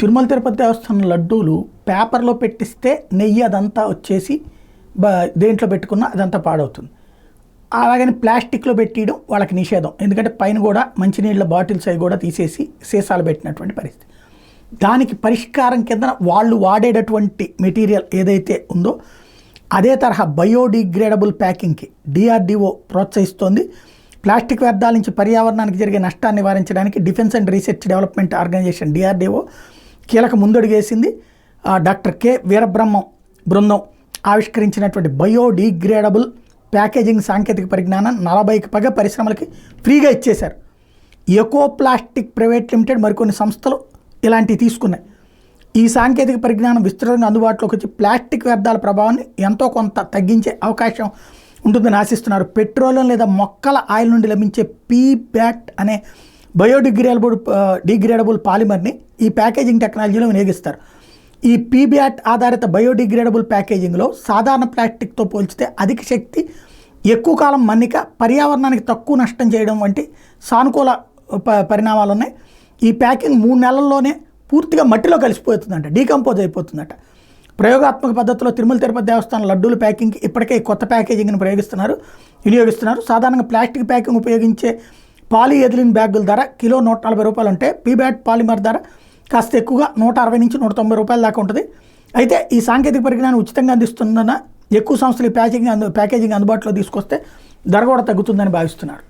తిరుమల తిరుపతి దేవస్థానం లడ్డూలు పేపర్లో పెట్టిస్తే నెయ్యి అదంతా వచ్చేసి దేంట్లో పెట్టుకున్నా అదంతా పాడవుతుంది. అలాగని ప్లాస్టిక్లో పెట్టియడం వాళ్ళకి నిషేధం. ఎందుకంటే పైన కూడా మంచినీళ్ళ బాటిల్స్ అవి కూడా తీసేసి సీసాలు పెట్టినటువంటి పరిస్థితి. దానికి పరిష్కారం కింద వాళ్ళు వాడేటటువంటి మెటీరియల్ ఏదైతే ఉందో అదే తరహా బయోడిగ్రేడబుల్ ప్యాకింగ్కి DRDO ప్రోత్సహిస్తోంది. ప్లాస్టిక్ వ్యర్థాల నుంచి పర్యావరణానికి జరిగే నష్టాన్ని నివారించడానికి defence and research development organisation DRDO కీలక ముందడుగేసింది. డాక్టర్ K వీరబ్రహ్మం బృందం ఆవిష్కరించినటువంటి బయోడిగ్రేడబుల్ ప్యాకేజింగ్ సాంకేతిక పరిజ్ఞానం 40కి పైగా పరిశ్రమలకి ఫ్రీగా ఇచ్చేశారు. ఎకో ప్లాస్టిక్ ప్రైవేట్ లిమిటెడ్ మరికొన్ని సంస్థలు ఇలాంటివి తీసుకున్నాయి. ఈ సాంకేతిక పరిజ్ఞానం విస్తృతంగా అందుబాటులోకి వచ్చి ప్లాస్టిక్ వ్యర్థాల ప్రభావాన్ని ఎంతో కొంత తగ్గించే అవకాశం ఉంటుందని ఆశిస్తున్నారు. పెట్రోలియం లేదా మొక్కల ఆయిల్ నుండి లభించే PBAT అనే బయోడిగ్రేడబుల్ పాలిమర్ని ఈ ప్యాకేజింగ్ టెక్నాలజీలో వినియోగిస్తారు. ఈ PBAT ఆధారిత బయోడిగ్రేడబుల్ ప్యాకేజింగ్లో సాధారణ ప్లాస్టిక్తో పోల్చితే అధిక శక్తి, ఎక్కువ కాలం మన్నిక, పర్యావరణానికి తక్కువ నష్టం చేయడం వంటి సానుకూల పరిణామాలు ఉన్నాయి. ఈ ప్యాకింగ్ 3 నెలల్లోనే పూర్తిగా మట్టిలో కలిసిపోతుందంట, డీకంపోజ్ అయిపోతుందట. ప్రయోగాత్మక పద్ధతిలో తిరుమల తిరుపతి దేవస్థానం లడ్డూల ప్యాకింగ్కి ఇప్పటికే కొత్త ప్యాకేజింగ్ని వినియోగిస్తున్నారు. సాధారణంగా ప్లాస్టిక్ ప్యాకింగ్ ఉపయోగించే పాలిఎథిలిన్ బ్యాగుల ధర కిలో 140 రూపాయలు ఉంటే PBAT పాలిమర్ ధర కాస్త ఎక్కువగా 160 నుంచి 190 రూపాయల దాకా ఉంటుంది. అయితే ఈ సాంకేతిక పరిజ్ఞానం ఉచితంగా అందిస్తున్న ఎక్కువ సంస్థలు ఈ ప్యాకేజింగ్ అందుబాటులో తీసుకొస్తే ధర కూడా తగ్గుతుందని భావిస్తున్నారు.